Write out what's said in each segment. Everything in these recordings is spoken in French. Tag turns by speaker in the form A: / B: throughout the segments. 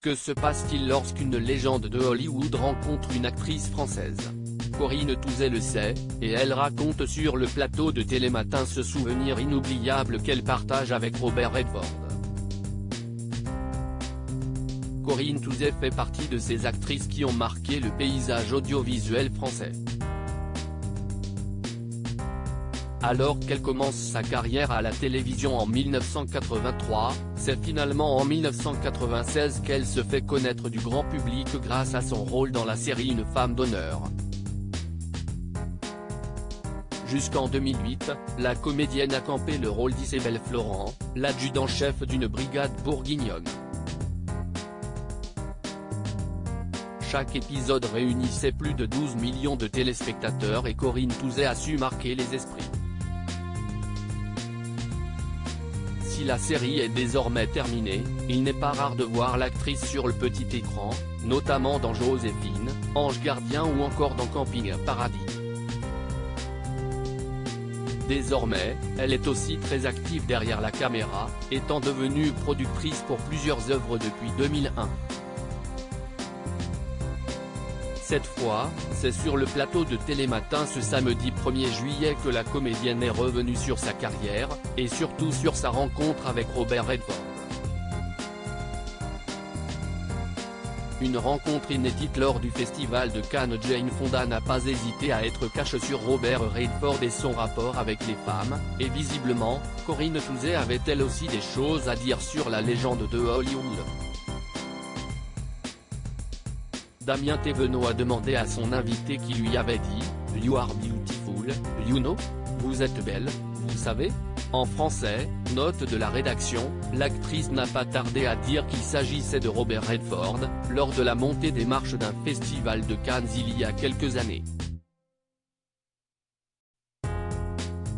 A: Que se passe-t-il lorsqu'une légende de Hollywood rencontre une actrice française? Corinne Touzé le sait, et elle raconte sur le plateau de Télématin ce souvenir inoubliable qu'elle partage avec Robert Redford. Corinne Touzé fait partie de ces actrices qui ont marqué le paysage audiovisuel français. Alors qu'elle commence sa carrière à la télévision en 1983, c'est finalement en 1996 qu'elle se fait connaître du grand public grâce à son rôle dans la série Une femme d'honneur. Jusqu'en 2008, la comédienne a campé le rôle d'Isabelle Florent, l'adjudant-chef d'une brigade bourguignonne. Chaque épisode réunissait plus de 12 millions de téléspectateurs et Corinne Touzé a su marquer les esprits. Si la série est désormais terminée, il n'est pas rare de voir l'actrice sur le petit écran, notamment dans Joséphine, Ange Gardien ou encore dans Camping Paradis. Désormais, elle est aussi très active derrière la caméra, étant devenue productrice pour plusieurs œuvres depuis 2001. Cette fois, c'est sur le plateau de Télématin ce samedi 1er juillet que la comédienne est revenue sur sa carrière, et surtout sur sa rencontre avec Robert Redford. Une rencontre inédite lors du festival de Cannes. Jane Fonda n'a pas hésité à être cash sur Robert Redford et son rapport avec les femmes, et visiblement, Corinne Touzé avait elle aussi des choses à dire sur la légende de Hollywood. Damien Thévenot a demandé à son invité qui lui avait dit « You are beautiful, you know » « Vous êtes belle, vous savez ?» En français, note de la rédaction, l'actrice n'a pas tardé à dire qu'il s'agissait de Robert Redford, lors de la montée des marches d'un festival de Cannes il y a quelques années.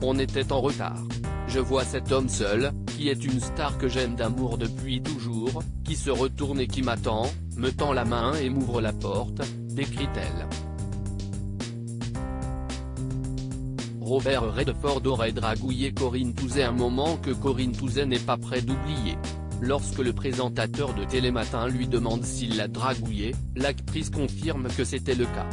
A: On était en retard. Je vois cet homme seul, qui est une star que j'aime d'amour depuis toujours, qui se retourne et qui m'attend, me tend la main et m'ouvre la porte, décrit-elle. Robert Redford aurait dragouillé Corinne Touzé, un moment que Corinne Touzé n'est pas près d'oublier. Lorsque le présentateur de Télématin lui demande s'il l'a dragouillé, l'actrice confirme que c'était le cas.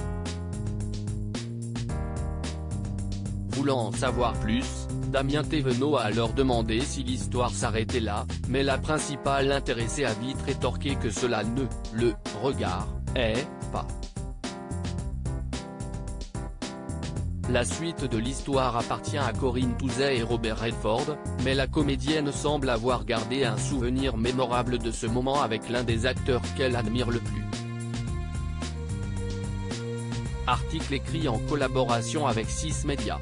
A: Voulant en savoir plus, Damien Thévenot a alors demandé si l'histoire s'arrêtait là, mais la principale intéressée a vite rétorqué que cela ne le regardait pas. La suite de l'histoire appartient à Corinne Touzé et Robert Redford, mais la comédienne semble avoir gardé un souvenir mémorable de ce moment avec l'un des acteurs qu'elle admire le plus. Article écrit en collaboration avec 6 Médias.